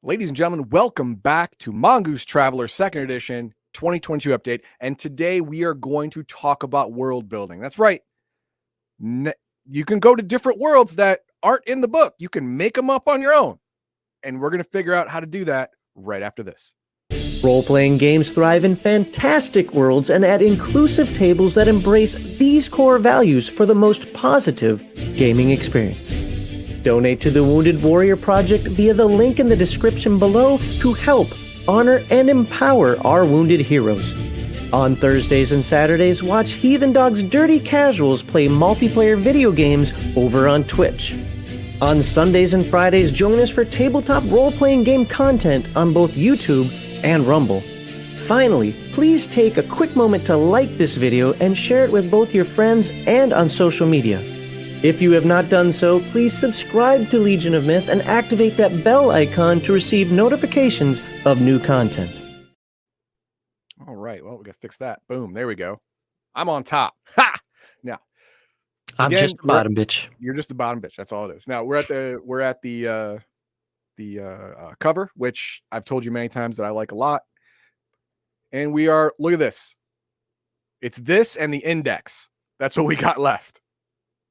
Ladies and gentlemen, welcome back to Mongoose Traveler 2nd Edition 2022 update. And today we are going to talk about world building. That's right. You can go to different worlds that aren't in the book. You can make them up on your own. And we're going to figure out how to do that right after this. Role-playing games thrive in fantastic worlds and at inclusive tables that embrace these core values for the most positive gaming experience. Donate to the Wounded Warrior Project via the link in the description below to help, honor, and empower our wounded heroes. On Thursdays and Saturdays, watch Heathen Dog's Dirty Casuals play multiplayer video games over on Twitch. On Sundays and Fridays, join us for tabletop role-playing game content on both YouTube and Rumble. Finally, please take a quick moment to like this video and share it with both your friends and on social media. If you have not done so, please subscribe to Legion of Myth and activate that bell icon to receive notifications of new content. All right, well, we got to fix that. Boom, there we go. I'm on top. Ha! Now, I'm just a bottom bitch. You're just a bottom bitch. That's all it is. Now we're at the cover, which I've told you many times that I like a lot. And we are, look at this. It's this and the index. That's what we got left.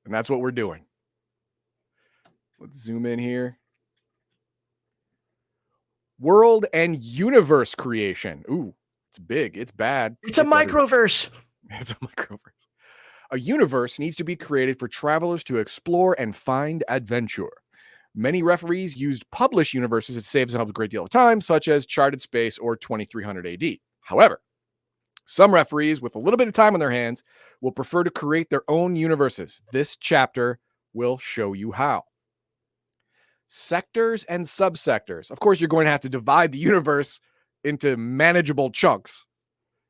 And that's what we're doing. Let's zoom in here. World and universe creation. Ooh, it's big. It's bad. It's a microverse. It's a microverse. A universe needs to be created for travelers to explore and find adventure. Many referees used published universes to save themselves a great deal of time, such as Charted Space or 2300 AD. However, some referees with a little bit of time on their hands will prefer to create their own universes. This chapter will show you how. Sectors and subsectors. Of course, you're going to have to divide the universe into manageable chunks.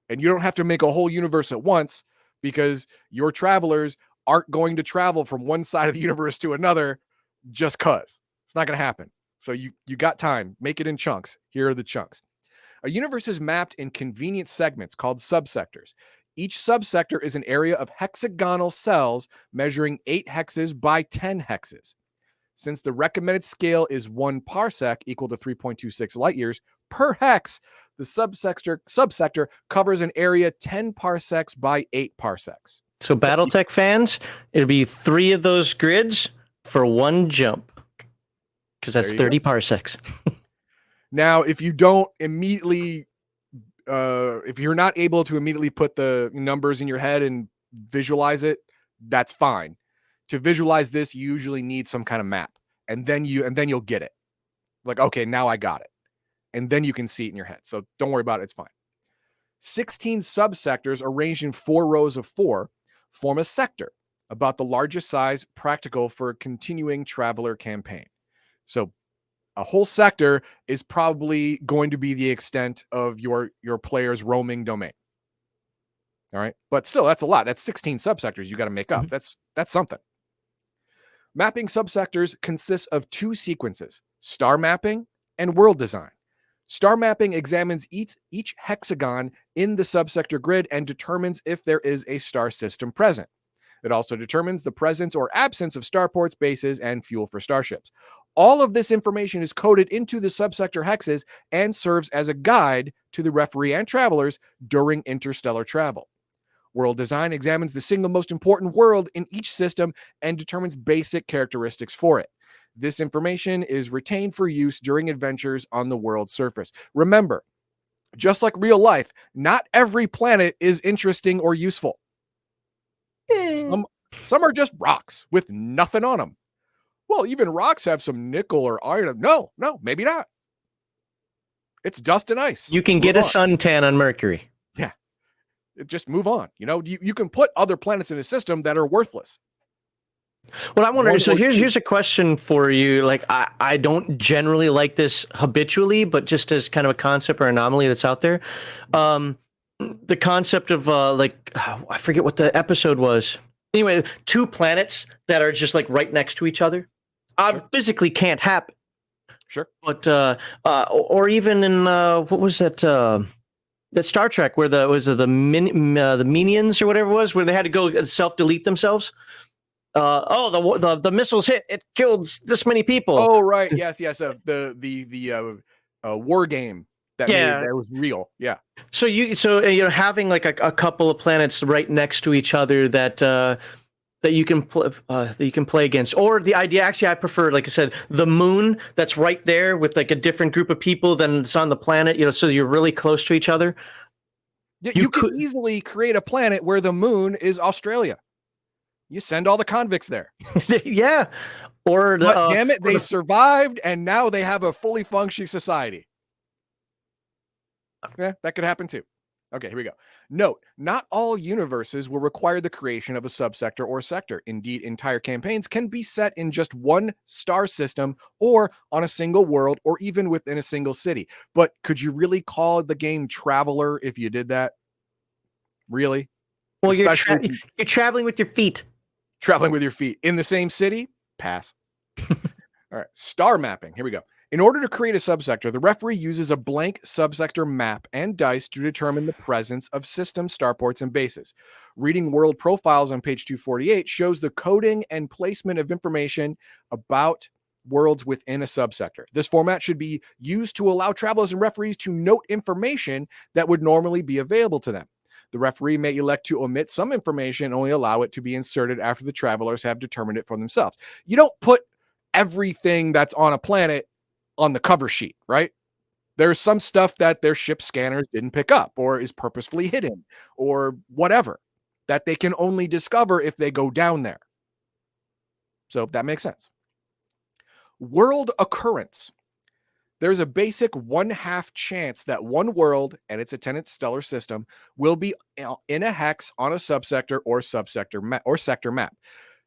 And you don't have to make a whole universe at once because your travelers aren't going to travel from one side of the universe to another just cause. It's not going to happen. So you got time. Make it in chunks. Here are the chunks. A universe is mapped in convenient segments called subsectors. Each subsector is an area of hexagonal cells measuring 8 hexes by 10 hexes. Since the recommended scale is 1 parsec equal to 3.26 light years per hex, the subsector covers an area 10 parsecs by 8 parsecs. So Battletech fans, it'll be 3 of those grids for 1 jump, because that's 30 parsecs. Now, if you don't immediately, if you're not able to immediately put the numbers in your head and visualize it, that's fine. To visualize this, you usually need some kind of map, and then you'll get it. Like, okay, now I got it, and then you can see it in your head. So don't worry about it; it's fine. 16 subsectors arranged in 4 rows of 4 form a sector, about the largest size practical for a continuing traveler campaign. So a whole sector is probably going to be the extent of your player's roaming domain. All right. But still, that's a lot. That's 16 subsectors you got to make up. That's something. Mapping subsectors consists of 2 sequences, star mapping and world design. Star mapping examines each hexagon in the subsector grid and determines if there is a star system present. It also determines the presence or absence of starports, bases, and fuel for starships. All of this information is coded into the subsector hexes and serves as a guide to the referee and travelers during interstellar travel. World design examines the single most important world in each system and determines basic characteristics for it. This information is retained for use during adventures on the world's surface. Remember, just like real life, not every planet is interesting or useful. Some are just rocks with nothing on them. Well, even rocks have some nickel or iron. No, maybe not. It's dust and ice. You can get a suntan on Mercury. Yeah. Just move on. You can put other planets in a system that are worthless. Well, I wonder, so here's a question for you. Like, I don't generally like this habitually, but just as kind of a concept or anomaly that's out there. The concept of I forget what the episode was. Anyway, 2 planets that are just like right next to each other. Sure. Physically can't happen. Sure. But or even in what was that? That Star Trek where the Minions or whatever it was, where they had to go self-delete themselves. the missiles hit, it killed this many people. Oh, right. Yes. The war game that was real. Yeah. So having like a couple of planets right next to each other that you can play against, or the idea, actually I prefer, like I said, the moon that's right there with like a different group of people than it's on the planet, so you're really close to each other. You could easily create a planet where the moon is Australia. You send all the convicts there. Yeah. But damn it, they survived, and now they have a fully functioning society. Yeah, that could happen too. Okay, here we go. Note, not all universes will require the creation of a subsector or sector. Indeed, entire campaigns can be set in just one star system, or on a single world, or even within a single city. But could you really call the game Traveler if you did that? Really? Well, you're traveling with your feet. Traveling with your feet in the same city? Pass. All right, star mapping. Here we go. In order to create a subsector, the referee uses a blank subsector map and dice to determine the presence of system starports and bases. Reading world profiles on page 248 shows the coding and placement of information about worlds within a subsector. This format should be used to allow travelers and referees to note information that would normally be available to them. The referee may elect to omit some information and only allow it to be inserted after the travelers have determined it for themselves. You don't put everything that's on a planet on the cover sheet, right? There's some stuff that their ship scanners didn't pick up, or is purposefully hidden, or whatever, that they can only discover if they go down there. So that makes sense. World occurrence. There's a basic 1/2 chance that one world and its attendant stellar system will be in a hex on a subsector or sector map.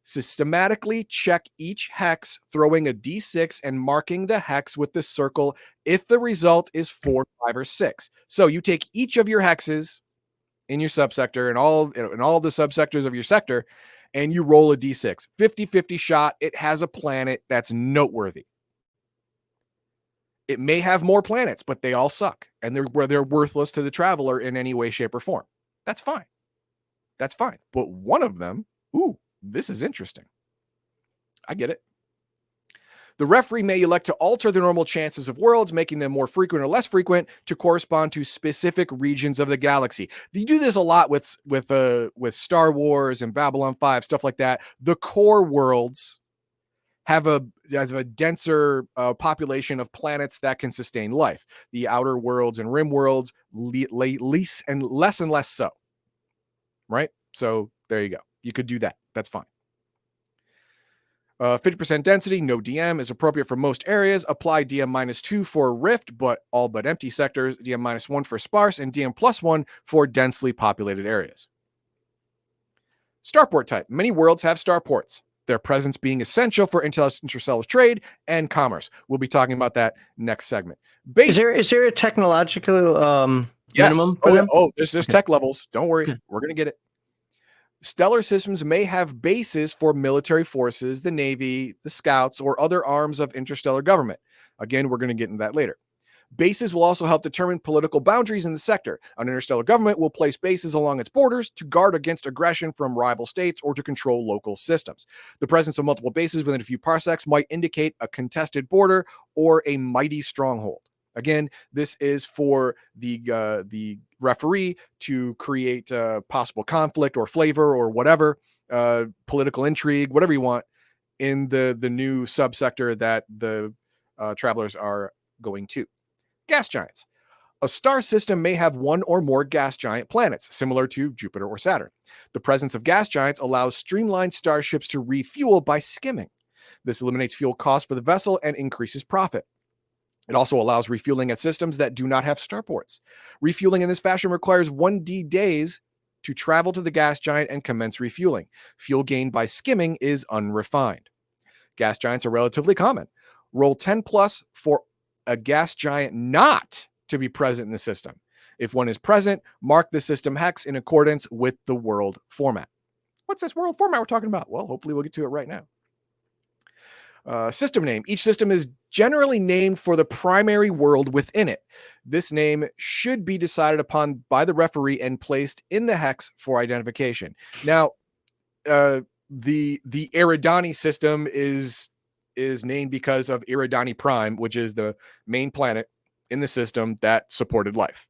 Systematically check each hex, throwing a d6 and marking the hex with the circle if the result is 4, 5, or 6. So you take each of your hexes in your subsector and all the subsectors of your sector, and you roll a d6. 50-50 shot. It has a planet that's noteworthy. It may have more planets, but they all suck, and they're worthless to the traveler in any way, shape, or form. That's fine. That's fine. But one of them, ooh, this is interesting. I get it. The referee may elect to alter the normal chances of worlds, making them more frequent or less frequent to correspond to specific regions of the galaxy. You do this a lot with Star Wars and Babylon 5, stuff like that. The core worlds have a denser population of planets that can sustain life. The outer worlds and rim worlds less and less so. Right? So there you go. You could do that. That's fine. 50% density, no DM, is appropriate for most areas. Apply DM -2 for rift, but all but empty sectors. DM -1 for sparse, and DM +1 for densely populated areas. Starport type. Many worlds have starports, their presence being essential for interstellar trade and commerce. We'll be talking about that next segment. Is there a technological minimum for them? Oh, there's tech levels. Don't worry. Okay. We're going to get it. Stellar systems may have bases for military forces, the Navy, the Scouts, or other arms of interstellar government. Again, we're going to get into that later. Bases will also help determine political boundaries in the sector. An interstellar government will place bases along its borders to guard against aggression from rival states or to control local systems. The presence of multiple bases within a few parsecs might indicate a contested border or a mighty stronghold. Again, this is for the referee to create possible conflict or flavor or whatever, political intrigue, whatever you want, in the new subsector that the travelers are going to. Gas giants. A star system may have one or more gas giant planets, similar to Jupiter or Saturn. The presence of gas giants allows streamlined starships to refuel by skimming. This eliminates fuel costs for the vessel and increases profit. It also allows refueling at systems that do not have starports. Refueling in this fashion requires 1D days to travel to the gas giant and commence refueling. Fuel gained by skimming is unrefined. Gas giants are relatively common. Roll 10 plus for a gas giant not to be present in the system. If one is present, mark the system hex in accordance with the world format. What's this world format we're talking about? Well, hopefully we'll get to it right now. System name. Each system is generally named for the primary world within it. This name should be decided upon by the referee and placed in the hex for identification. Now, the Eridani system is named because of Eridani Prime, which is the main planet in the system that supported life.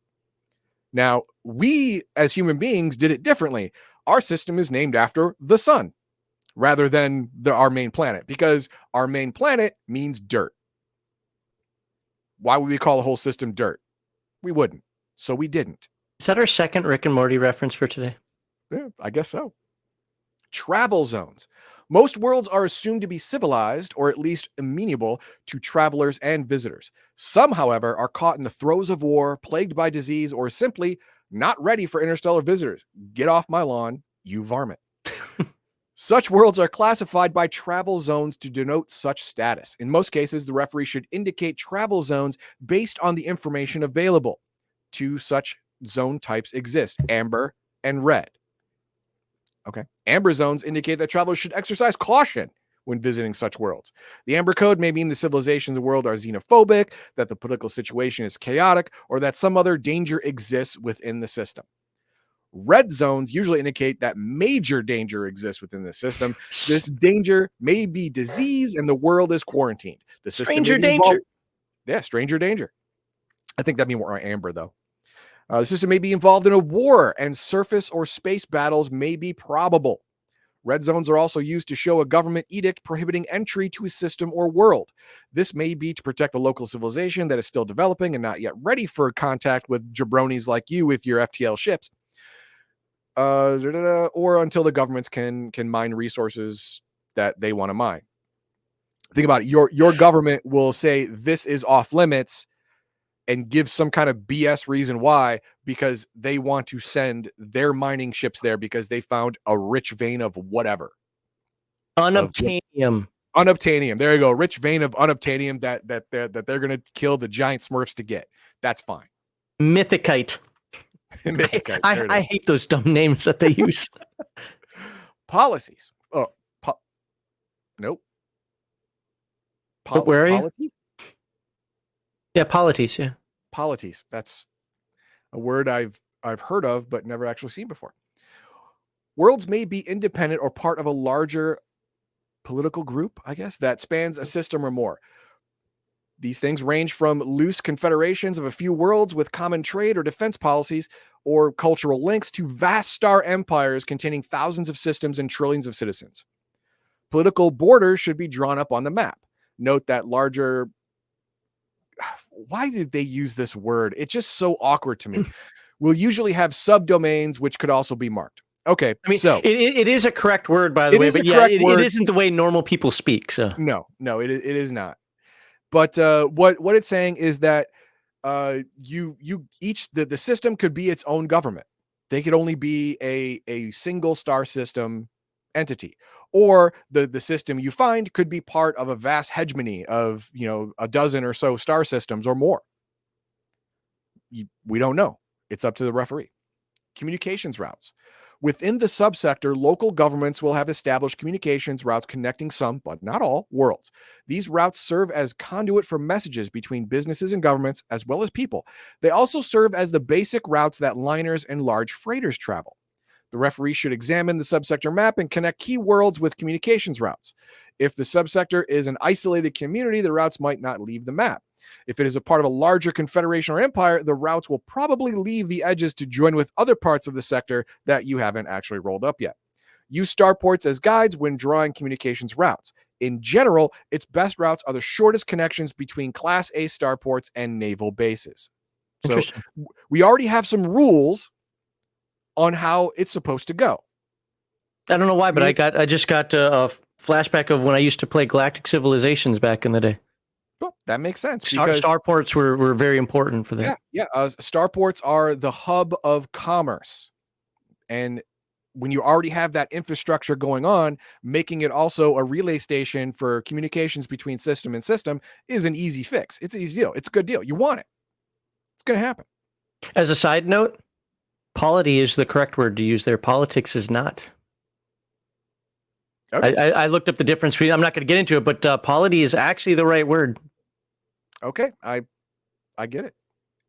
Now, we as human beings did it differently. Our system is named after the sun rather than our main planet, because our main planet means dirt. Why would we call the whole system dirt? We wouldn't. So we didn't. Is that our second Rick and Morty reference for today? Yeah, I guess so. Travel zones. Most worlds are assumed to be civilized or at least amenable to travelers and visitors. Some, however, are caught in the throes of war, plagued by disease, or simply not ready for interstellar visitors. Get off my lawn, you varmint. Such worlds are classified by travel zones to denote such status. In most cases, the referee should indicate travel zones based on the information available. Two such zone types exist: amber and red. Okay. Amber zones indicate that travelers should exercise caution when visiting such worlds. The Amber Code may mean the civilizations of the world are xenophobic, that the political situation is chaotic, or that some other danger exists within the system. Red zones usually indicate that major danger exists within the system. This danger may be disease and the world is quarantined. The system Stranger danger. Yeah, stranger danger. I think that means we're amber, though. The system may be involved in a war, and surface or space battles may be probable. Red zones are also used to show a government edict prohibiting entry to a system or world. This may be to protect the local civilization that is still developing and not yet ready for contact with jabronis like you with your FTL ships. Or until the governments can mine resources that they want to mine. Think about it. Your government will say this is off limits and give some kind of BS reason why, because they want to send their mining ships there because they found a rich vein of whatever. Unobtainium. Unobtainium. There you go. Rich vein of unobtainium that they're going to kill the giant Smurfs to get. That's fine. Mythicite. Mythicite. I hate those dumb names that they use. Policies. Oh, nope. Where are you? Yeah, polities. Yeah, polities. That's a word I've heard of but never actually seen before. Worlds may be independent or part of a larger political group, I guess, that spans a system or more. These things range from loose confederations of a few worlds with common trade or defense policies or cultural links to vast star empires containing thousands of systems and trillions of citizens. Political borders should be drawn up on the map. Note that larger... Why did they use this word? It's just so awkward to me. We'll usually have subdomains, which could also be marked. Okay, I mean, so it is a correct word, by the way, but yeah, it isn't the way normal people speak. So no, it is not. But what it's saying is that you each the system could be its own government. They could only be a single star system entity, or the system you find could be part of a vast hegemony of a dozen or so star systems or more. We don't know. It's up to the referee. Communications routes. Within the subsector, local governments will have established communications routes connecting some, but not all, worlds. These routes serve as conduit for messages between businesses and governments, as well as people. They also serve as the basic routes that liners and large freighters travel. The referee should examine the subsector map and connect key worlds with communications routes. If the subsector is an isolated community, the routes might not leave the map. If it is a part of a larger confederation or empire, the routes will probably leave the edges to join with other parts of the sector that you haven't actually rolled up yet. Use starports as guides when drawing communications routes. In general, its best routes are the shortest connections between Class A starports and naval bases. So we already have some rules on how it's supposed to go. I don't know why, but I just got a flashback of when I used to play Galactic Civilizations back in the day. Well, that makes sense. Starports were very important for that. Yeah. Starports are the hub of commerce. And when you already have that infrastructure going on, making it also a relay station for communications between system and system is an easy fix. It's an easy deal. It's a good deal. You want it. It's going to happen. As a side note, polity is the correct word to use there. Politics is not. Okay. I looked up the difference. I'm not going to get into it, but polity is actually the right word. Okay, I get it.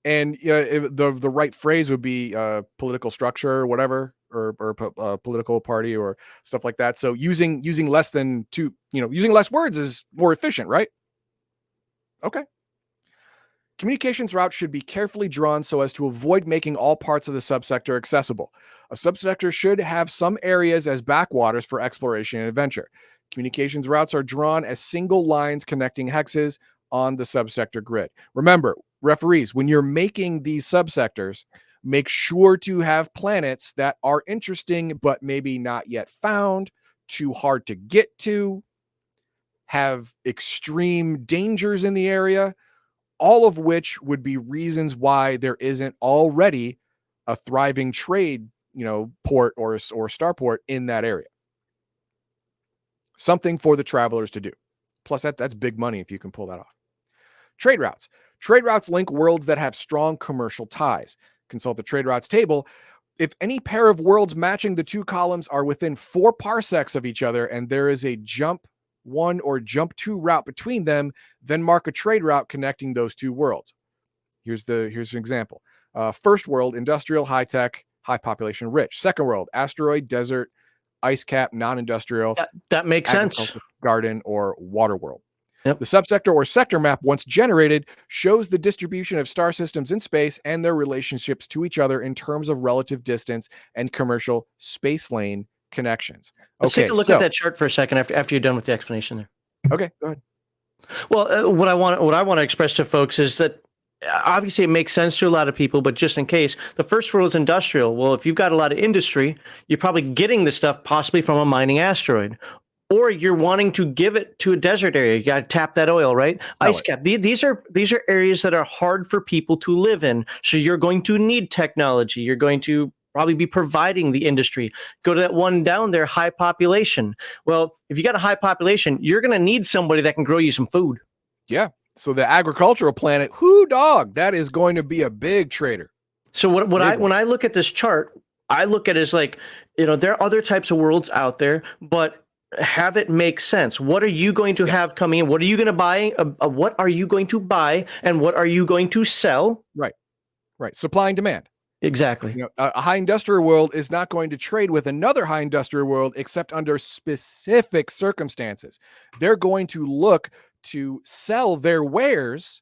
And the right phrase would be political structure or whatever. political party or stuff like that. So using less than two, using less words is more efficient, right? Okay. Communications routes should be carefully drawn so as to avoid making all parts of the subsector accessible. A subsector should have some areas as backwaters for exploration and adventure. Communications routes are drawn as single lines connecting hexes on the subsector grid. Remember, referees, when you're making these subsectors, make sure to have planets that are interesting but maybe not yet found, too hard to get to, have extreme dangers in the area, all of which would be reasons why there isn't already a thriving trade, port or starport in that area. Something for the travelers to do. Plus, that's big money if you can pull that off. Trade routes. Trade routes link worlds that have strong commercial ties. Consult the trade routes table. If any pair of worlds matching the two columns are within 4 parsecs of each other and there is a jump 1 or jump 2 route between them, then mark a trade route connecting those two worlds. Here's an example. First world, industrial, high-tech, high population, rich. Second world, asteroid, desert, ice cap, non-industrial. That makes sense. Garden or water world. Yep. The subsector or sector map, once generated, shows the distribution of star systems in space and their relationships to each other in terms of relative distance and commercial space lane connections. Let's take a look at that chart for a second after you're done with the explanation there. Okay, go ahead. Well, what I want to express to folks is that obviously it makes sense to a lot of people, but just in case, the first world is industrial. Well, if you've got a lot of industry, you're probably getting the stuff possibly from a mining asteroid. Or you're wanting to give it to a desert area. You got to tap that oil, right? Ice cap. These are areas that are hard for people to live in. So you're going to need technology. You're going to probably be providing the industry. Go to that one down there, high population. Well, if you got a high population, you're going to need somebody that can grow you some food. Yeah. So the agricultural planet, dog, that is going to be a big trader. So when I look at this chart, I look at it as like, there are other types of worlds out there, but have it make sense. What are you going to have coming in? What are you going to buy? What are you going to buy? And what are you going to sell? Right. Supply and demand. Exactly. A high industrial world is not going to trade with another high industrial world except under specific circumstances. They're going to look to sell their wares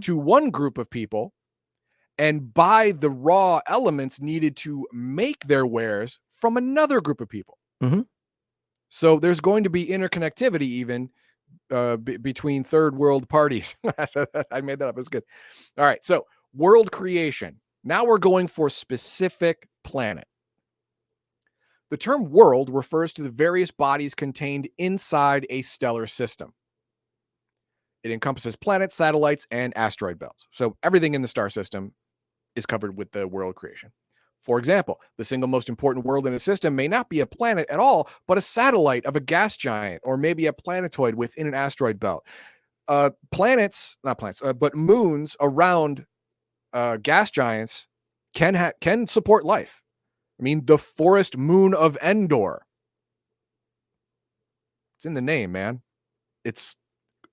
to one group of people and buy the raw elements needed to make their wares from another group of people. Mm-hmm. So there's going to be interconnectivity even between third world parties. I made that up. It's good. All right. So world creation. Now we're going for specific planet. The term world refers to the various bodies contained inside a stellar system. It encompasses planets, satellites, and asteroid belts. So everything in the star system is covered with the world creation. For example, the single most important world in a system may not be a planet at all, but a satellite of a gas giant, or maybe a planetoid within an asteroid belt. But moons around gas giants can support life. I mean, the forest moon of Endor. It's in the name, man. It's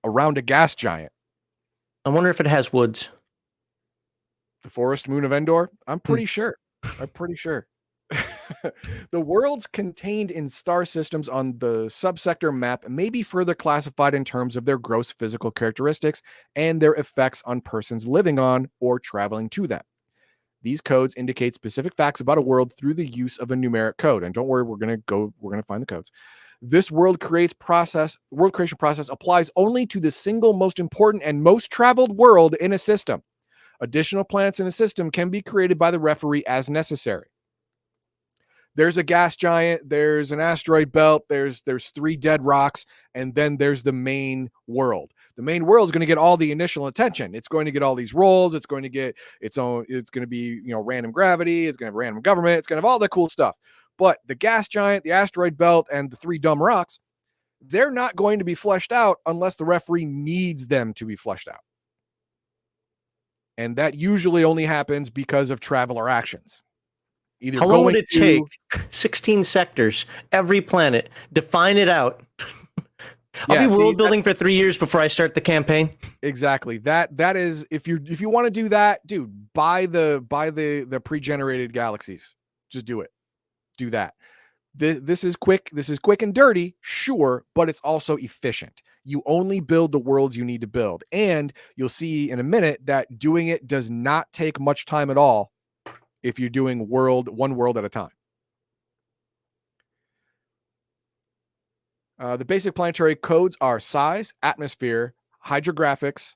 around a gas giant. I wonder if it has woods. The forest moon of Endor? I'm pretty sure. The worlds contained in star systems on the subsector map may be further classified in terms of their gross physical characteristics and their effects on persons living on or traveling to them. These codes indicate specific facts about a world through the use of a numeric code. And don't worry, we're going to find the codes. This world creation process applies only to the single most important and most traveled world in a system. Additional planets in a system can be created by the referee as necessary. There's a gas giant, there's an asteroid belt, there's 3 dead rocks, and then there's the main world. The main world is going to get all the initial attention. It's going to get all these roles. It's going to get its own. It's going to be random gravity. It's going to have random government. It's going to have all the cool stuff. But the gas giant, the asteroid belt, and the 3 dumb rocks, they're not going to be fleshed out unless the referee needs them to be fleshed out. And that usually only happens because of traveler actions. How long would it take? 16 sectors, every planet, define it out. I'll be world building for 3 years before I start the campaign. Exactly. That is, if you want to do that, dude, buy the pre-generated galaxies. Just do it. do that. This is quick. This is quick and dirty, sure, but it's also efficient. You only build the worlds you need to build. And you'll see in a minute that doing it does not take much time at all if you're doing one world at a time. The basic planetary codes are size, atmosphere, hydrographics,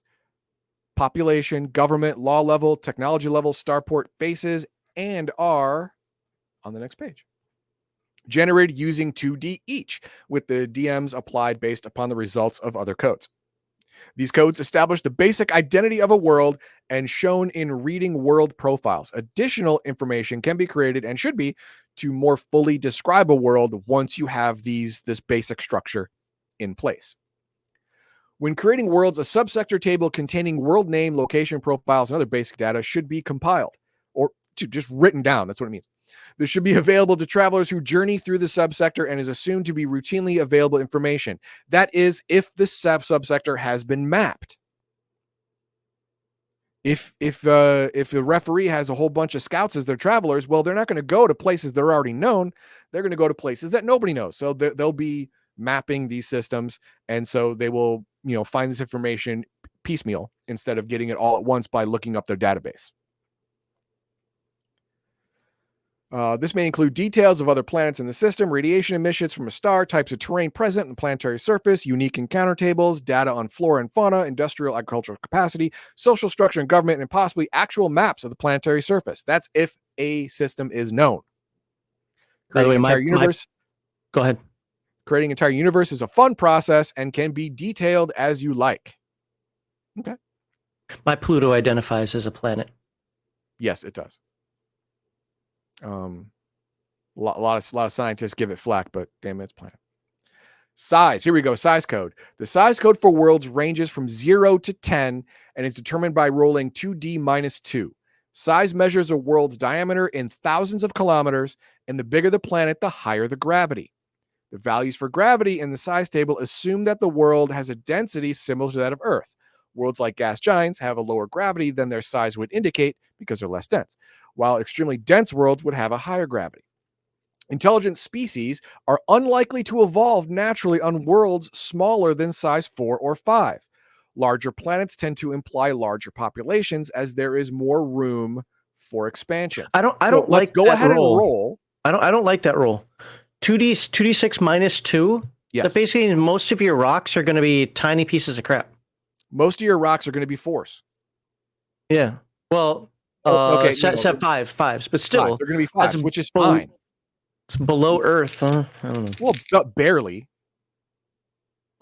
population, government, law level, technology level, starport bases, and are on the next page. Generated using 2D each, with the DMs applied based upon the results of other codes. These codes establish the basic identity of a world and shown in reading world profiles. Additional information can be created and should be to more fully describe a world once you have this basic structure in place. When creating worlds, a subsector table containing world name, location profiles, and other basic data should be compiled or just written down. That's what it means. This should be available to travelers who journey through the subsector and is assumed to be routinely available information. That is, if the subsector has been mapped. If the referee has a whole bunch of scouts as their travelers, well, they're not going to go to places that are already known. They're going to go to places that nobody knows. So they'll be mapping these systems, and so they will, find this information piecemeal instead of getting it all at once by looking up their database. This may include details of other planets in the system, radiation emissions from a star, types of terrain present in the planetary surface, unique encounter tables, data on flora and fauna, industrial agricultural capacity, social structure and government, and possibly actual maps of the planetary surface. That's if a system is known. By the way, go ahead. Creating an entire universe is a fun process and can be detailed as you like. Okay. My Pluto identifies as a planet. Yes, it does. A lot of scientists give it flack, but damn it, it's planet. Size. Here we go. Size code. The size code for worlds ranges from 0 to 10 and is determined by rolling 2D minus 2. Size measures a world's diameter in thousands of kilometers, and the bigger the planet, the higher the gravity. The values for gravity in the size table assume that the world has a density similar to that of Earth. Worlds like gas giants have a lower gravity than their size would indicate because they're less dense, while extremely dense worlds would have a higher gravity. Intelligent species are unlikely to evolve naturally on worlds smaller than size 4 or 5. Larger planets tend to imply larger populations as there is more room for expansion. I don't like go that ahead roll. And roll. I don't like that roll. 2d6 minus 2. Yes. That basically most of your rocks are going to be tiny pieces of crap. Most of your rocks are going to be 4s. Yeah. Well, okay. Set 5s, but still, they're going to be 5s, which is fine. It's below Earth. I don't know. Well, barely.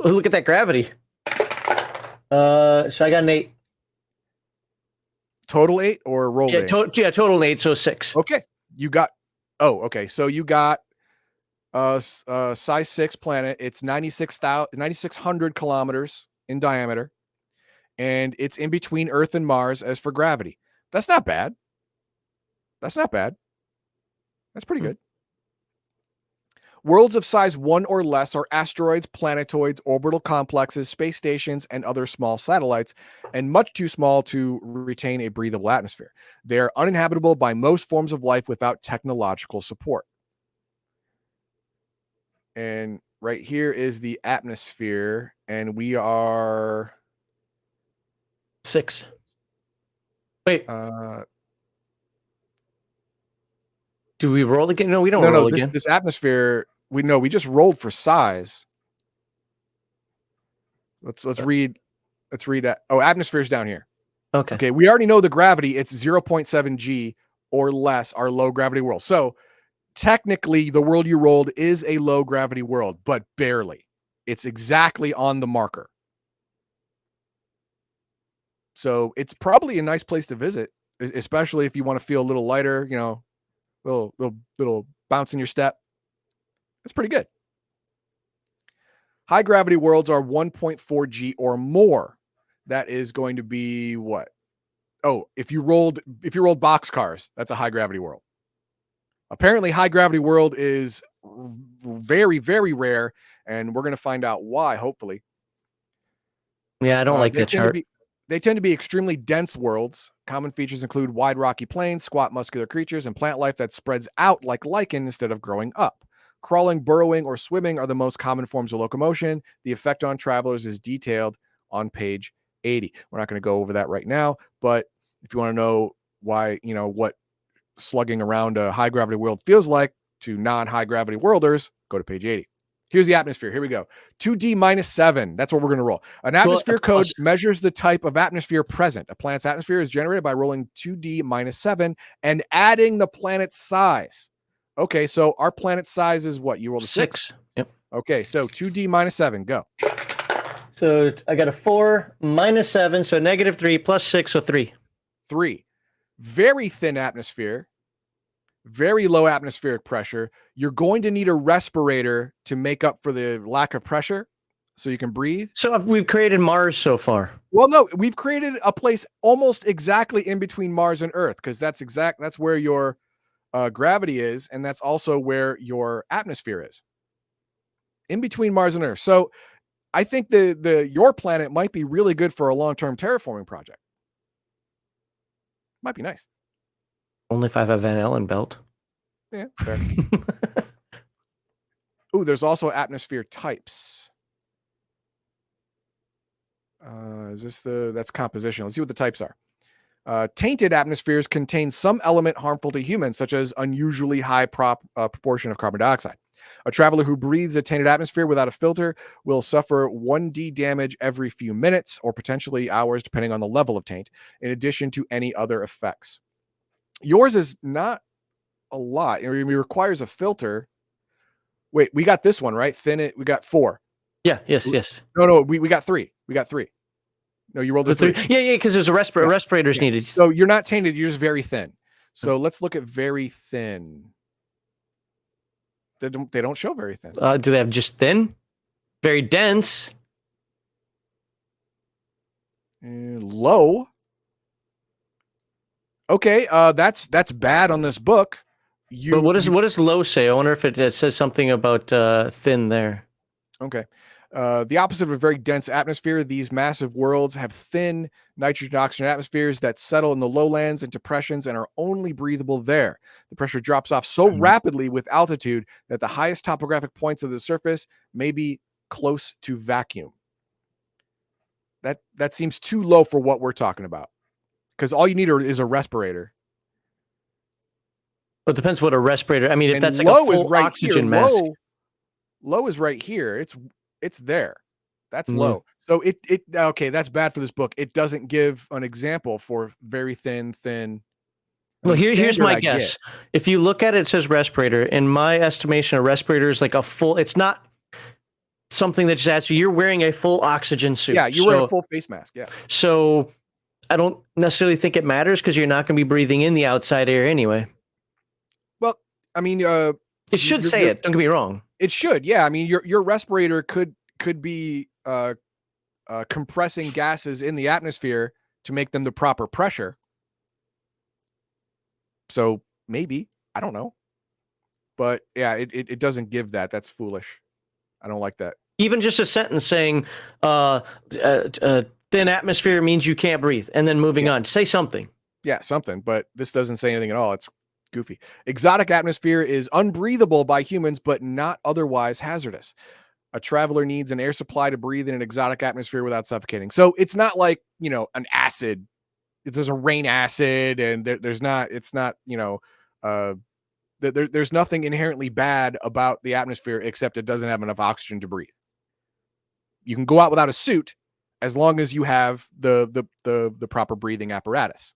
Look at that gravity. So I got an 8. Total 8 or roll 8? Total 8, so 6. Okay. You got. Oh, okay. So you got size 6 planet. It's 9,600 kilometers in diameter, and it's in between Earth and Mars as for gravity. That's not bad. That's pretty good. Worlds of size 1 or less are asteroids, planetoids, orbital complexes, space stations, and other small satellites, and much too small to retain a breathable atmosphere. They are uninhabitable by most forms of life without technological support. And right here is the atmosphere, and we are 6. Wait. Do we roll again? No, we don't roll again. This atmosphere, we just rolled for size. Let's read. Let's read that. Oh, atmosphere's down here. Okay. We already know the gravity. It's 0.7 G or less, our low gravity world. So technically the world you rolled is a low gravity world, but barely. It's exactly on the marker. So it's probably a nice place to visit, especially if you want to feel a little lighter, little bounce in your step. That's pretty good. High gravity worlds are 1.4 G or more. That is going to be what? Oh, if you rolled boxcars, that's a high gravity world. Apparently, high gravity world is very, very rare, and we're going to find out why, hopefully. Yeah, I don't like that chart. They tend to be extremely dense worlds, Common features include wide rocky plains, squat muscular creatures, and plant life that spreads out like lichen instead of growing up. Crawling, burrowing, or swimming are the most common forms of locomotion. The effect on travelers is detailed on page 80. We're not going to go over that right now, but if you want to know why, what slugging around a high gravity world feels like to non-high gravity worlders, go to page 80. Here's the atmosphere. Here we go. 2D -7. That's what we're going to roll. An atmosphere code measures the type of atmosphere present. A planet's atmosphere is generated by rolling 2D -7 and adding the planet's size. Okay, so our planet's size is what? You rolled a 6? Yep. Okay, so 2D -7. Go. So I got a 4 -7, so -3 plus 6, so 3. 3. Very thin atmosphere. Very low atmospheric pressure. You're going to need a respirator to make up for the lack of pressure so you can breathe. So we've created Mars so far. Well, no, we've created a place almost exactly in between Mars and Earth because that's where your gravity is, and that's also where your atmosphere is. In between Mars and Earth. So I think your planet might be really good for a long-term terraforming project. Might be nice. Only if I have a Van Allen belt. Yeah, fair. Ooh, there's also atmosphere types. That's composition. Let's see what the types are. Tainted atmospheres contain some element harmful to humans, such as unusually high proportion of carbon dioxide. A traveler who breathes a tainted atmosphere without a filter will suffer 1D damage every few minutes or potentially hours, depending on the level of taint, in addition to any other effects. Yours is not a lot. It requires a filter. Wait, we got this one, right? We got 4. Yeah, yes. No, we got 3. We got 3. No, you rolled a 3. Yeah, because there's a respirator's needed. So you're not tainted, you're just very thin. So let's look at very thin. They don't show very thin. Do they have just thin? Very dense. Low. Okay, that's bad on this book. But what does low say? I wonder if it says something about thin there. Okay. The opposite of a very dense atmosphere, these massive worlds have thin nitrogen oxygen atmospheres that settle in the lowlands and depressions and are only breathable there. The pressure drops off so rapidly with altitude that the highest topographic points of the surface may be close to vacuum. That seems too low for what we're talking about. Because all you need is a respirator. Well, it depends what a respirator. I mean, if that's like low a full oxygen mask. Low is right here. It's there. That's low. So okay, that's bad for this book. It doesn't give an example for very thin. Well, here's my guess. If you look at it, it says respirator. In my estimation, a respirator is like a full. It's not something that just adds. So you're wearing a full oxygen suit. Yeah, you're wearing a full face mask. Yeah. So I don't necessarily think it matters because you're not going to be breathing in the outside air anyway. Well, I mean, it should say it. Don't get me wrong. It should. Yeah. I mean, your respirator could be compressing gases in the atmosphere to make them the proper pressure. So maybe, I don't know, but yeah, it doesn't give that. That's foolish. I don't like that. Even just a sentence saying, thin atmosphere means you can't breathe, and then moving on. Say something. Yeah, something. But this doesn't say anything at all. It's goofy. Exotic atmosphere is unbreathable by humans, but not otherwise hazardous. A traveler needs an air supply to breathe in an exotic atmosphere without suffocating. So it's not like, an acid. There's a rain acid, and there's nothing inherently bad about the atmosphere except it doesn't have enough oxygen to breathe. You can go out without a suit as long as you have the proper breathing apparatus.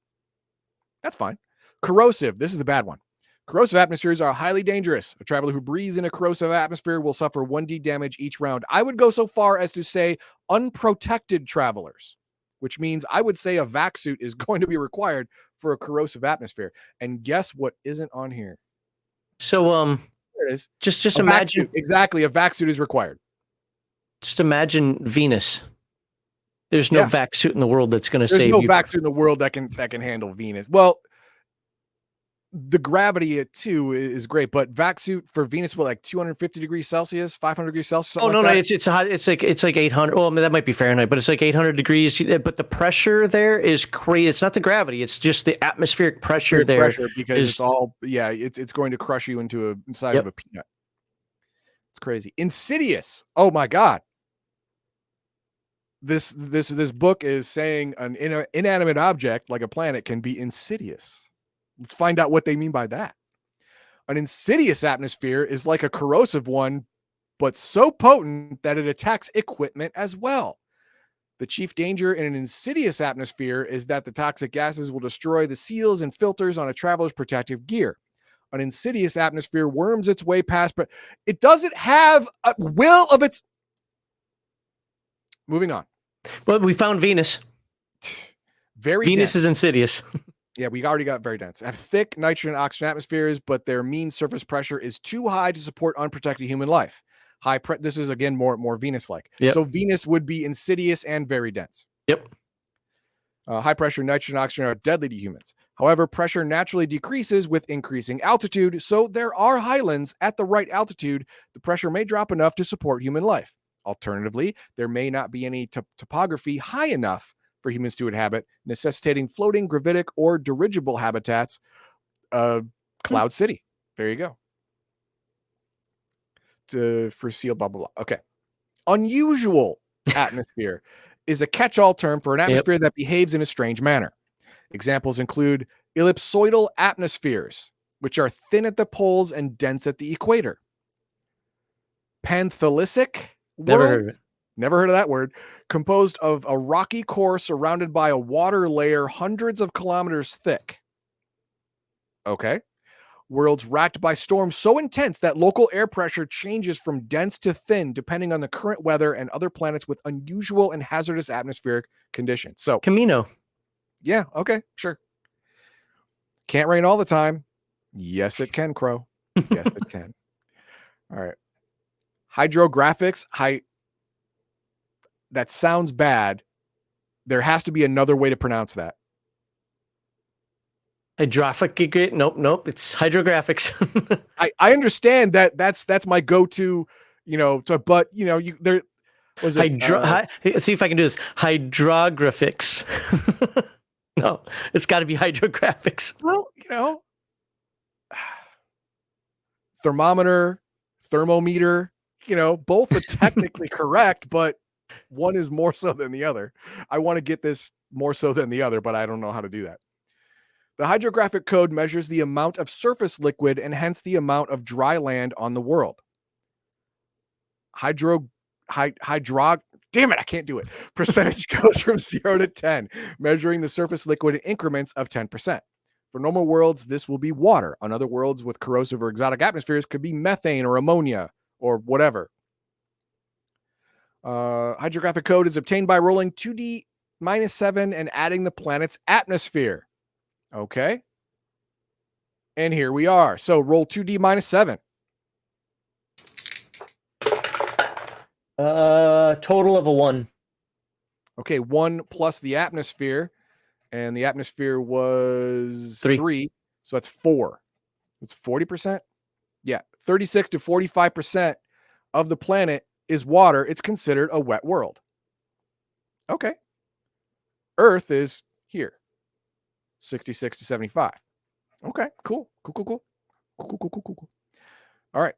That's fine. Corrosive. This is the bad one. Corrosive atmospheres are highly dangerous. A traveler who breathes in a corrosive atmosphere will suffer 1D damage each round. I would go so far as to say unprotected travelers, which means I would say a vac suit is going to be required for a corrosive atmosphere. And guess what isn't on here? So, there it is. Just imagine. Exactly. A vac suit is required. Just imagine Venus. There's no vac suit in the world that's going to save you. There's no vac suit in the world that can handle Venus. Well, the gravity at 2 is great, but vac suit for Venus, what, like 250 degrees Celsius, 500 degrees Celsius, something no, like that? it's hot. It's like 800. Well, I mean, that might be Fahrenheit, but it's like 800 degrees. But the pressure there is crazy. It's not the gravity. It's just the atmospheric pressure there. Pressure, because it's all, it's going to crush you into a size of a peanut. It's crazy. Insidious. Oh my God. This book is saying an inanimate object like a planet can be insidious. Let's find out what they mean by that. An insidious atmosphere is like a corrosive one, but so potent that it attacks equipment as well. The chief danger in an insidious atmosphere is that the toxic gases will destroy the seals and filters on a traveler's protective gear. An insidious atmosphere worms its way past, but it doesn't have a will of its. Moving on. Well, we found Venus. Venus is insidious. Yeah, we already got very dense. Have thick nitrogen and oxygen atmospheres, but their mean surface pressure is too high to support unprotected human life. This is again more Venus-like. Yep. So Venus would be insidious and very dense. Yep. High pressure nitrogen and oxygen are deadly to humans. However, pressure naturally decreases with increasing altitude, so there are highlands at the right altitude. The pressure may drop enough to support human life. Alternatively, there may not be any topography high enough for humans to inhabit, necessitating floating, gravitic, or dirigible habitats. Cloud City. There you go. For sealed, blah, blah, blah. Okay. Unusual atmosphere is a catch-all term for an atmosphere that behaves in a strange manner. Examples include ellipsoidal atmospheres, which are thin at the poles and dense at the equator. Panthelisic world? Never heard of that word. Composed of a rocky core surrounded by a water layer hundreds of kilometers thick. Okay. Worlds racked by storms so intense that local air pressure changes from dense to thin depending on the current weather and other planets with unusual and hazardous atmospheric conditions. So Camino. Yeah, okay, sure. Can't rain all the time. Yes, it can, Crow. Yes, it can. All right. Hydrographics. That sounds bad. There has to be another way to pronounce that. Hydrophic. Nope. It's hydrographics. I understand that that's my go-to, but there was it. See if I can do this. Hydrographics. No, it's got to be hydrographics. Well, thermometer, thermometer, both are technically correct, but one is more so than the other. I want to get this more so than the other, but I don't know how to do that. The hydrographic code measures the amount of surface liquid and hence the amount of dry land on the world. Damn it, I can't do it. Percentage goes from 0 to 10, measuring the surface liquid in increments of 10%. For normal worlds, this will be water. On other worlds with corrosive or exotic atmospheres, could be methane or ammonia or whatever. Hydrographic code is obtained by rolling 2D -7 and adding the planet's atmosphere. Okay. And here we are. So roll 2D -7. Total of a 1. Okay, 1 plus the atmosphere, and the atmosphere was 3. So that's 4. It's 40%. Yeah, 36 to 45% of the planet is water. It's considered a wet world. Okay. Earth is here. 66 to 75. Okay, cool. Cool. All right.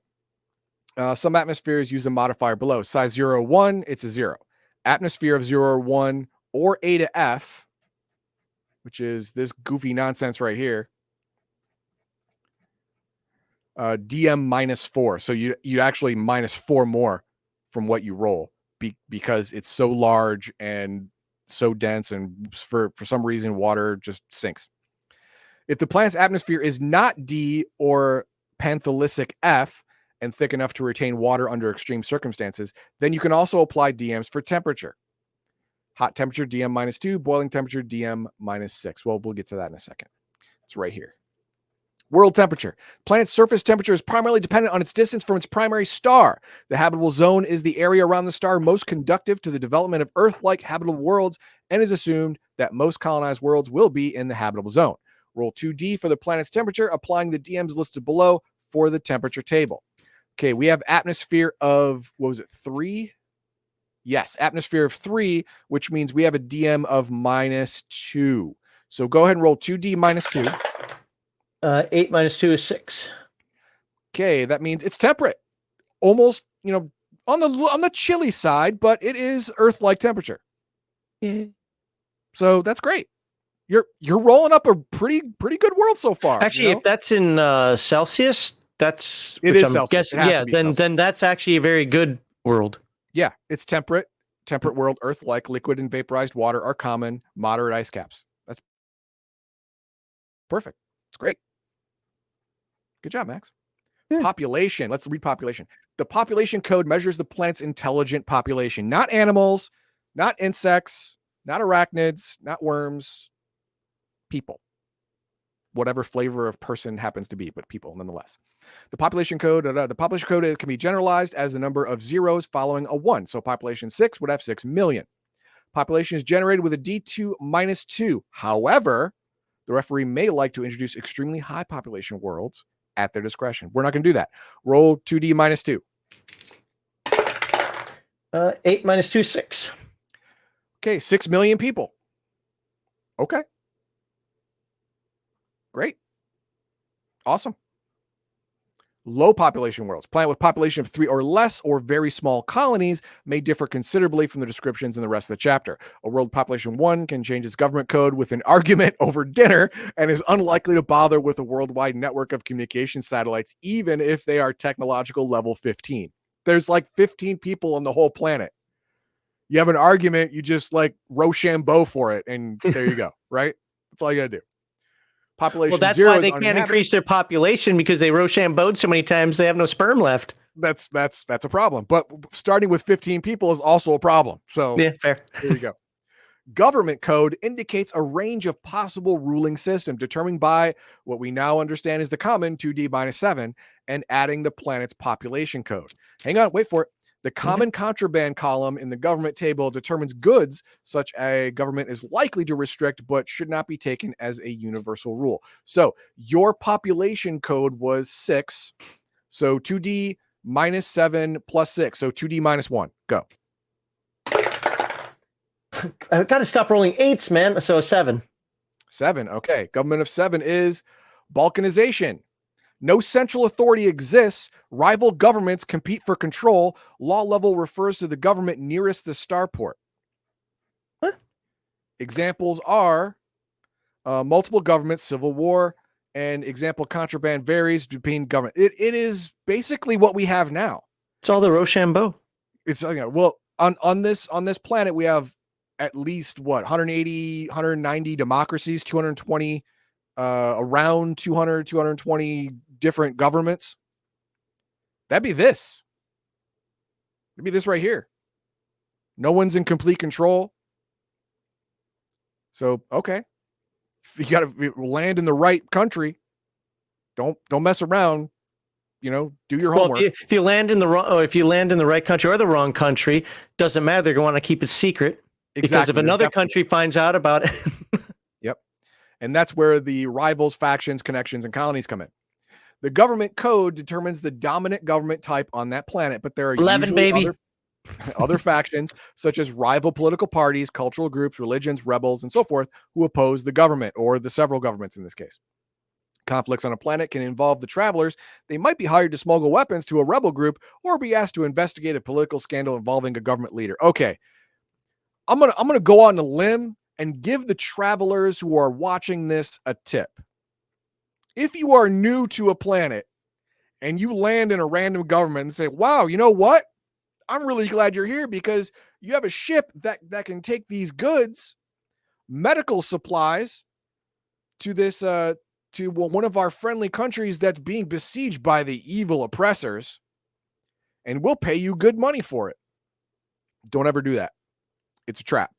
Some atmospheres use a modifier below. Size 0 or 1, it's a 0. Atmosphere of 0 or 1 or A to F, which is this goofy nonsense right here. DM -4. So you actually -4 more from what you roll because it's so large and so dense, and for some reason water just sinks. If the planet's atmosphere is not D or Panthelisic F and thick enough to retain water under extreme circumstances, then you can also apply DMs for temperature. Hot temperature DM -2, boiling temperature DM -6. Well, we'll get to that in a second. It's right here. World temperature. Planet's surface temperature is primarily dependent on its distance from its primary star. The habitable zone is the area around the star most conducive to the development of Earth-like habitable worlds and is assumed that most colonized worlds will be in the habitable zone. Roll 2d for the planet's temperature, applying the DMs listed below for the temperature table. Okay, we have atmosphere of, what was it, 3? Yes, atmosphere of 3, which means we have a DM of -2. So go ahead and roll 2d -2. 8 minus 2 is 6. Okay, that means it's temperate. Almost, on the chilly side, but it is Earth-like temperature. Yeah. So that's great. You're rolling up a pretty good world so far. Actually, if that's in Celsius, that's it which is I'm Celsius. guessing. It has Yeah, to be then Celsius. that's actually a very good world. Yeah, it's temperate world, Earth-like, liquid and vaporized water are common, moderate ice caps. That's perfect. It's great. Good job, Max. Yeah. Population. Let's read population. The population code measures the planet's intelligent population, not animals, not insects, not arachnids, not worms, people. Whatever flavor of person happens to be, but people nonetheless. The population code can be generalized as the number of zeros following a 1. So population 6 would have 6 million. Population is generated with a D2 -2. However, the referee may like to introduce extremely high population worlds at their discretion. We're not going to do that. Roll 2D -2. 8 minus 2 is 6. Okay, 6 million people. Okay. Great. Awesome. Low population worlds. Planet with population of 3 or less or very small colonies may differ considerably from the descriptions in the rest of the chapter. A world population 1 can change its government code with an argument over dinner and is unlikely to bother with a worldwide network of communication satellites, even if they are technological level 15. There's like 15 people on the whole planet. You have an argument, you just like Rochambeau for it, and there you go, right? That's all you gotta do. Population Well, that's 0 why is they can't uninhabited. increase their population, because they Rochambeaued so many times they have no sperm left. That's a problem. But starting with 15 people is also a problem. So Yeah, fair. There you go. Government code indicates a range of possible ruling system determined by what we now understand is the common 2D -7 and adding the planet's population code. Hang on, wait for it. The common contraband column in the government table determines goods such a government is likely to restrict but should not be taken as a universal rule. So your population code was 6. So 2D -7 plus 6. So 2D -1. Go. I've got to stop rolling 8s, man. So 7. 7. Okay. Government of 7 is balkanization. No central authority exists. Rival governments compete for control. Law level refers to the government nearest the starport. What? Examples are multiple governments, civil war, and example contraband varies between government. It is basically what we have now. It's all the Rochambeau. It's well on this planet we have at least 180, 190 democracies, 220 around 200, 220 different governments. That'd be this. It'd be this right here. No one's in complete control. So, okay. You got to land in the right country. Don't mess around. Do your homework. Well, if you land in the right country or the wrong country, doesn't matter. They're going to want to keep it secret. Exactly. Because if another country finds out about it. Yep. And that's where the rivals, factions, connections, and colonies come in. The government code determines the dominant government type on that planet, but there are 11, baby. Other factions, such as rival political parties, cultural groups, religions, rebels, and so forth, who oppose the government or the several governments in this case. Conflicts on a planet can involve the travelers. They might be hired to smuggle weapons to a rebel group or be asked to investigate a political scandal involving a government leader. Okay. I'm gonna go on a limb and give the travelers who are watching this a tip. If you are new to a planet and you land in a random government and say, wow, you know what? I'm really glad you're here because you have a ship that can take these goods, medical supplies to this, to one of our friendly countries that's being besieged by the evil oppressors, and we'll pay you good money for it. Don't ever do that. It's a trap.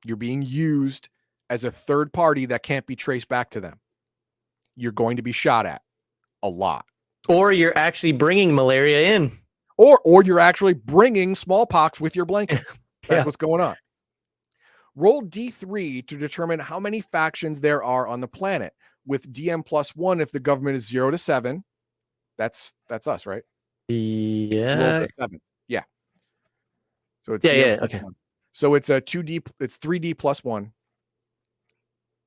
You're being used as a third party that can't be traced back to them. You're going to be shot at a lot. Or you're actually bringing malaria in. Or you're actually bringing smallpox with your blankets. That's what's going on. Roll D3 to determine how many factions there are on the planet, with DM +1 if the government is 0 to 7. That's us, right? Roll Yeah. to 7. Yeah. So it's Yeah, DM yeah, plus okay. 1. So it's a 2D, it's 3D +1.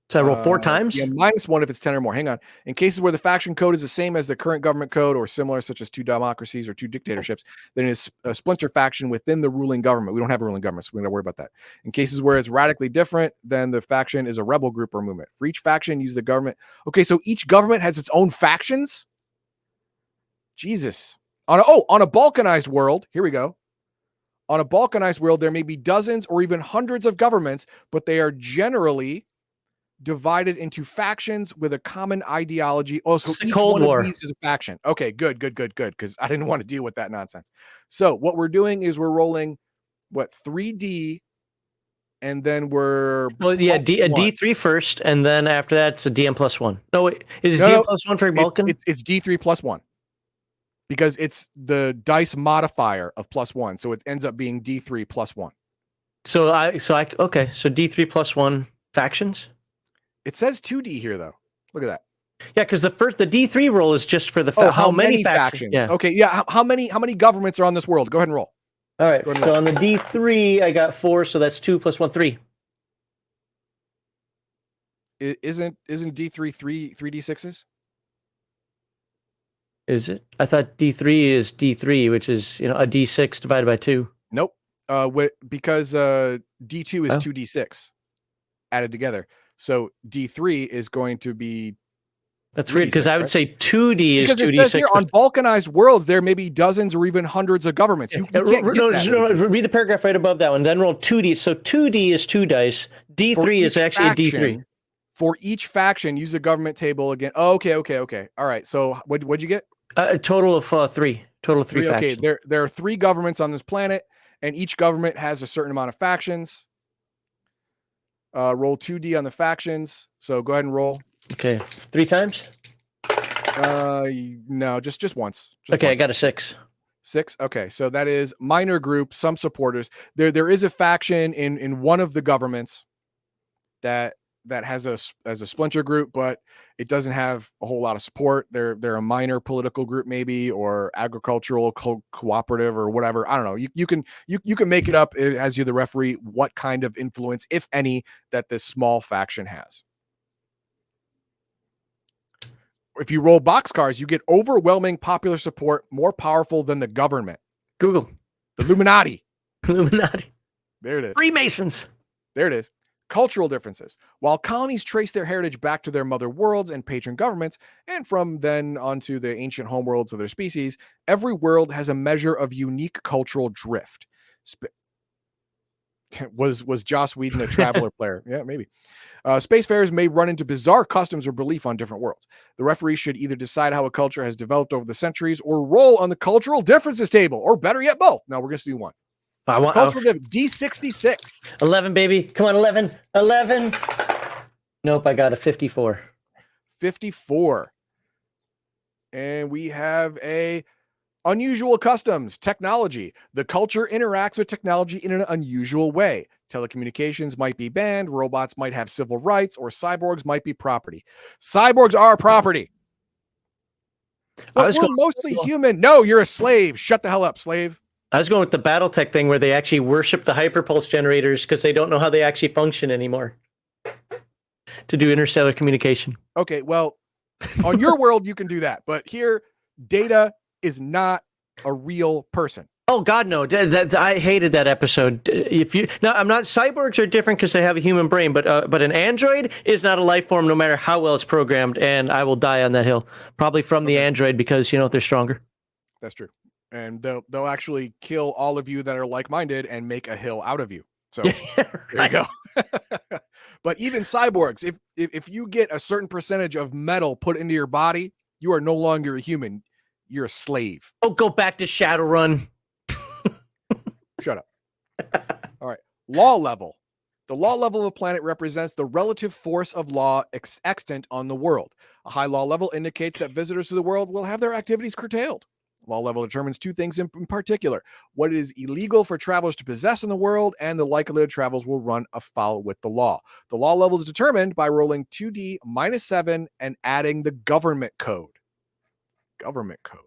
So I roll 4 times? Yeah, -1 if it's 10 or more. Hang on. In cases where the faction code is the same as the current government code or similar, such as 2 democracies or 2 dictatorships, then it's a splinter faction within the ruling government. We don't have a ruling government, so we don't worry about that. In cases where it's radically different, then the faction is a rebel group or movement. For each faction, use the government. Okay, so each government has its own factions? Jesus. On a balkanized world, here we go. On a balkanized world, there may be dozens or even hundreds of governments, but they are generally divided into factions with a common ideology. Oh, so It's the each Cold one of War. these is a faction. Okay, good, because I didn't want to deal with that nonsense. So what we're doing is we're rolling 3D, and then we're Well, yeah, a +1. D3 first, and then after that, it's a DM +1. No, wait, is No, DM no, +1 for Balkan? it's D3 +1 because it's the dice modifier of +1, so it ends up being D3 +1. Okay, so D3 +1 factions? It says 2D here though. Look at that. Yeah, because the D3 roll is just for the How many factions? Yeah. Okay, yeah. How many governments are on this world? Go ahead and roll. All right. So on the D3, I got 4, so that's 2 + 1, 3. Isn't D3 3D6s? Is it? I thought D3 is D3, which is a D6 divided by 2. Nope. Because D2 is 2D6 added together. So D3 is going to be. That's weird because I would say 2D is 2D6. Because it says here on balkanized worlds there may be dozens or even hundreds of governments. You can't get that. Read the paragraph right above that one. Then roll 2D. So 2D is 2 dice. D3 is actually a D3. For each faction, use the government table again. Oh, okay. All right. So what'd you get? A total of 3. Total of 3 factions. Okay. There are 3 governments on this planet, and each government has a certain amount of factions. Roll 2D on the factions. So go ahead and roll. Okay. 3 times? No, just once. Okay, I got a 6. 6. Okay, so that is minor group, some supporters. There is a faction in one of the governments that has a splinter group, but it doesn't have a whole lot of support. They're a minor political group, maybe, or agricultural cooperative or whatever. I don't know. You can make it up as you're the referee what kind of influence, if any, that this small faction has. If you roll boxcars, you get overwhelming popular support, more powerful than the government. Google. The Illuminati. Illuminati. There it is. Freemasons. There it is. Cultural differences. While colonies trace their heritage back to their mother worlds and patron governments, and from then onto the ancient homeworlds of their species, every world has a measure of unique cultural drift. Was Joss Whedon a Traveler player? Yeah, maybe. Spacefarers may run into bizarre customs or belief on different worlds. The referee should either decide how a culture has developed over the centuries or roll on the cultural differences table, or better yet, both. No, we're going to do one. Cultural D66. 11, baby. Come on, 11. 11. Nope, I got a 54. 54. And we have a unusual customs, technology. The culture interacts with technology in an unusual way. Telecommunications might be banned, robots might have civil rights, or cyborgs might be property. Cyborgs are property. But we're mostly human. No, you're a slave. Shut the hell up, slave. I was going with the BattleTech thing where they actually worship the hyperpulse generators because they don't know how they actually function anymore to do interstellar communication. Okay, well, on your world, you can do that. But here, Data is not a real person. Oh God, no! I hated that episode. I'm not. Cyborgs are different because they have a human brain, but an android is not a life form, no matter how well it's programmed. And I will die on that hill, probably from the android because they're stronger. That's true, and they'll actually kill all of you that are like-minded and make a hill out of you. So there you go. But even cyborgs, if you get a certain percentage of metal put into your body, you are no longer a human. You're a slave. Oh, go back to Shadowrun. Shut up. All right. Law level. The law level of a planet represents the relative force of law extant on the world. A high law level indicates that visitors to the world will have their activities curtailed. Law level determines two things in particular: what is illegal for travelers to possess in the world, and the likelihood travelers will run afoul with the law. The law level is determined by rolling 2d minus 7 and adding the government code. Government code.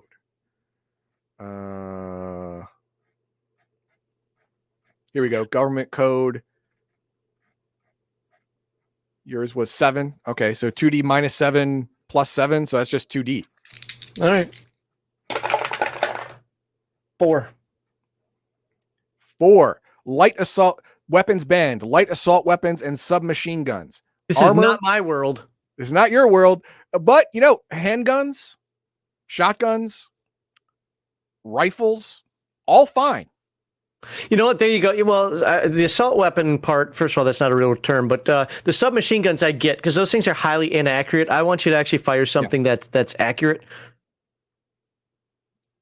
Here we go. Government code. Yours was 7. Okay, so 2d minus 7 plus 7, so that's just 2d. All right. 4. 4. Light assault weapons banned. Light assault weapons and submachine guns. This is not my world. This is not your world. But, handguns, shotguns, rifles, all fine. You know what? There you go. Well, the assault weapon part, first of all, that's not a real term, but the submachine guns I get, because those things are highly inaccurate. I want you to actually fire something that's accurate.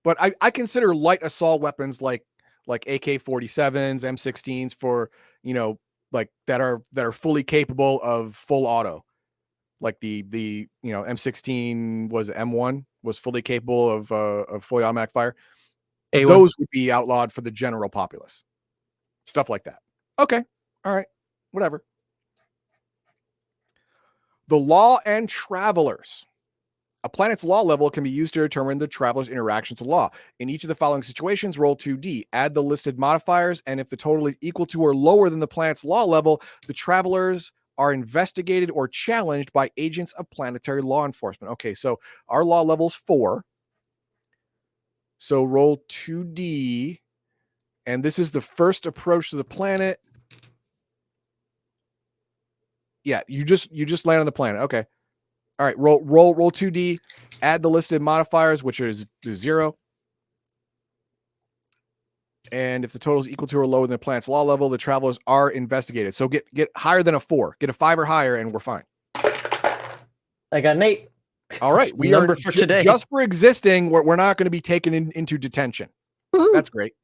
But I consider light assault weapons like AK-47s, M16s for, like that are fully capable of full auto. Like the M16 was M1 was fully capable of fully automatic fire. A1. Those would be outlawed for the general populace. Stuff like that. Okay. All right. Whatever. The law and travelers. A planet's law level can be used to determine the traveler's interactions with law. In each of the following situations, roll 2d. Add the listed modifiers, and if the total is equal to or lower than the planet's law level, the travelers are investigated or challenged by agents of planetary law enforcement. Okay, so our law level is 4. So roll 2d, and this is the first approach to the planet. Yeah, you just land on the planet. Okay. All right, roll 2d, add the listed modifiers, which is 0. And if the total is equal to or lower than the planet's law level, the travelers are investigated. So get higher than a 4. Get a 5 or higher, and we're fine. I got an 8. All right, we number for today. Just for existing, we're not going to be taken into detention. Woo-hoo. That's great.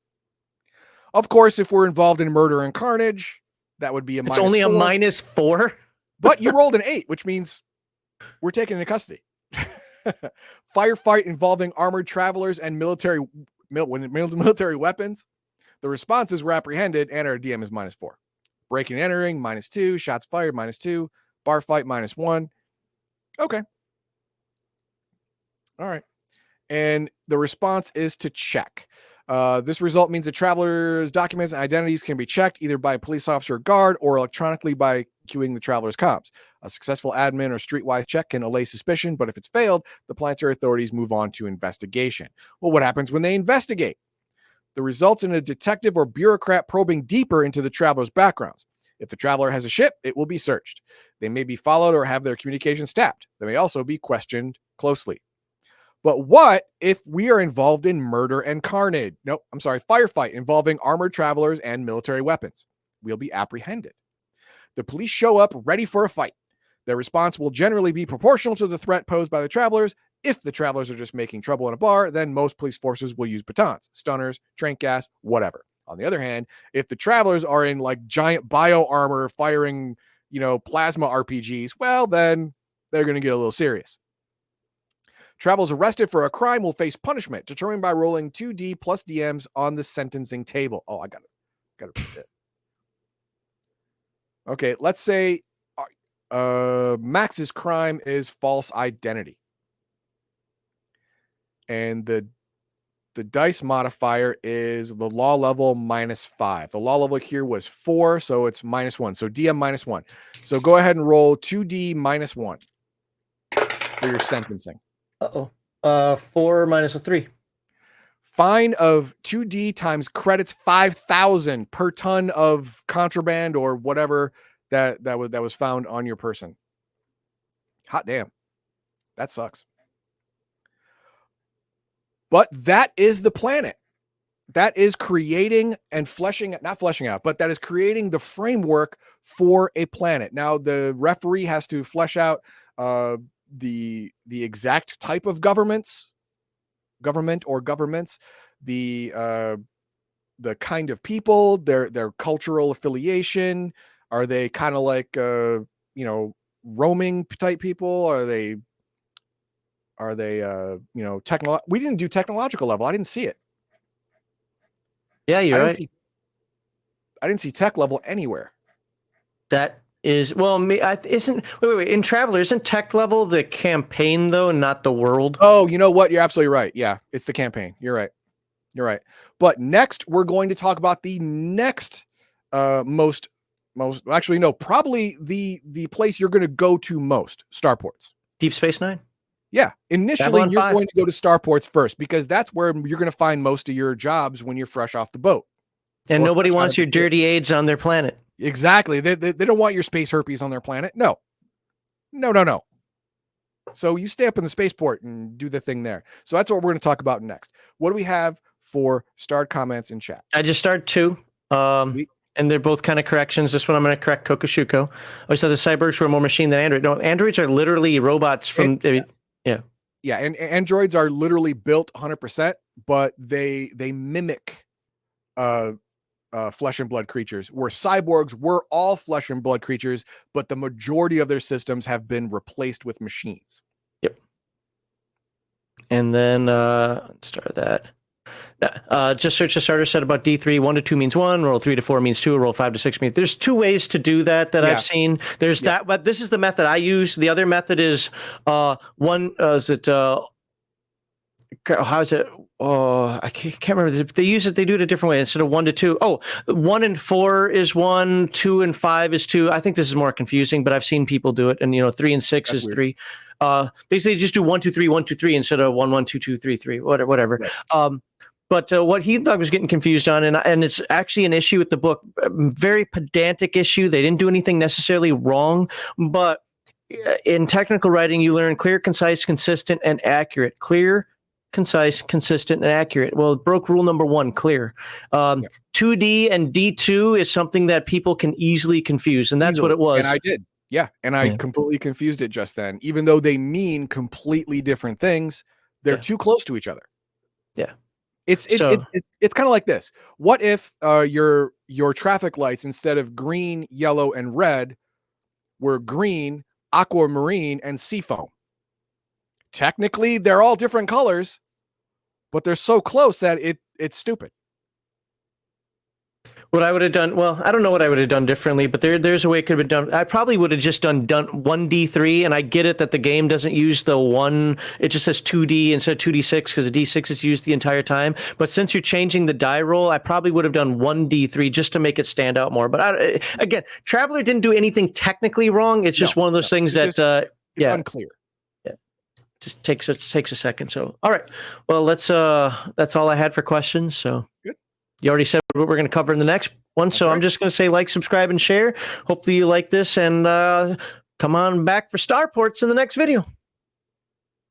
Of course, if we're involved in murder and carnage, that would be a minus 4. It's only a minus 4? But you rolled an 8, which means we're taken into custody. Firefight involving armored travelers and military weapons. The responses were apprehended, and our DM is minus 4. Breaking and entering, minus 2. Shots fired, minus 2. Bar fight, minus 1. Okay. All right. And the response is to check. This result means the traveler's documents and identities can be checked either by a police officer or guard or electronically by queuing the traveler's comms. A successful admin or streetwise check can allay suspicion, but if it's failed, the planetary authorities move on to investigation. Well, what happens when they investigate? The results in a detective or bureaucrat probing deeper into the traveler's backgrounds. If the traveler has a ship, it will be searched. They may be followed or have their communications tapped. They may also be questioned closely. But what if we are involved in murder and carnage? Firefight involving armored travelers and military weapons. We'll be apprehended. The police show up ready for a fight. Their response will generally be proportional to the threat posed by the travelers. If the travelers are just making trouble in a bar, then most police forces will use batons, stunners, trank gas, whatever. On the other hand, if the travelers are in like giant bio armor firing, plasma RPGs, well, then they're going to get a little serious. Travelers arrested for a crime will face punishment determined by rolling 2d plus DMs on the sentencing table. Oh, I got to read it. Okay, let's say Max's crime is false identity. And the dice modifier is the law level minus 5. The law level here was 4, so it's minus 1. So DM minus 1. So go ahead and roll 2d minus 1 for your sentencing. 4 minus 3. Fine of 2d times credits 5,000 per ton of contraband or whatever that was found on your person. Hot damn. That sucks. But that is the planet. That is creating and not fleshing out, but that is creating the framework for a planet. Now, the referee has to flesh out the exact type of government or governments, the kind of people, their cultural affiliation. Are they kind of like roaming type people? Are Are they, we didn't do technological level. I didn't see it. Yeah, you're right. I didn't see tech level anywhere. That is, well, isn't, wait, in Traveler, isn't tech level the campaign, though, not the world? Oh, you know what? You're absolutely right. Yeah, it's the campaign. You're right. You're right. But next, we're going to talk about the next probably the place you're going to go to most, starports. Deep Space Nine? Yeah. Initially, Babylon you're 5. going to go to starports first because that's where you're going to find most of your jobs when you're fresh off the boat. And nobody wants your dirty AIDS on their planet. Exactly. They don't want your space herpes on their planet. No. So you stay up in the spaceport and do the thing there. So that's what we're going to talk about next. What do we have for starred comments in chat? I just started 2. And they're both kind of corrections. This one I'm going to correct Kokoshuko. I said the cyborgs were more machine than Android. No, androids are literally robots from... Yeah, and androids are literally built 100%, but they mimic flesh and blood creatures, where cyborgs were all flesh and blood creatures, but the majority of their systems have been replaced with machines. Yep. And then let's start that. Just search the starter set about D3. 1 to 2 means 1. Roll 3 to 4 means 2. Roll 5 to 6 means. There's 2 ways to do that I've seen. There's that, but this is the method I use. The other method is one. Is it? How is it? Oh, I can't remember. They use it. They do it a different way instead of 1 to 2. Oh, 1 and 4 is 1. 2 and 5 is 2. I think this is more confusing, but I've seen people do it. And 3 and 6 is 3. Basically, just do 1 2 3 1 2 3 instead of 1 1 2 2 3 3. Whatever. Right. But what he thought was getting confused on, and it's actually an issue with the book, very pedantic issue. They didn't do anything necessarily wrong, but in technical writing, you learn clear, concise, consistent, and accurate. Clear, concise, consistent, and accurate. Well, it broke rule number 1, clear. 2D and D2 is something that people can easily confuse, and that's what it was. And I did. Yeah, and I completely confused it just then. Even though they mean completely different things, they're too close to each other. Yeah. It's kind of like this. What if your traffic lights, instead of green, yellow, and red, were green, aquamarine, and seafoam? Technically, they're all different colors, but they're so close that it's stupid. What I would have done, well, I don't know what I would have done differently, but there's a way it could have been done. I probably would have just done 1D3, and I get it that the game doesn't use the 1, it just says 2D instead of 2D6 because the D6 is used the entire time. But since you're changing the die roll, I probably would have done 1D3 just to make it stand out more. But again, Traveler didn't do anything technically wrong. It's just one of those things that it's unclear. Yeah, just takes a second. So, all right, well, that's all I had for questions. So good. You already said what we're going to cover in the next one. That's so right. I'm just going to say like, subscribe, and share. Hopefully you like this, and come on back for Starports in the next video.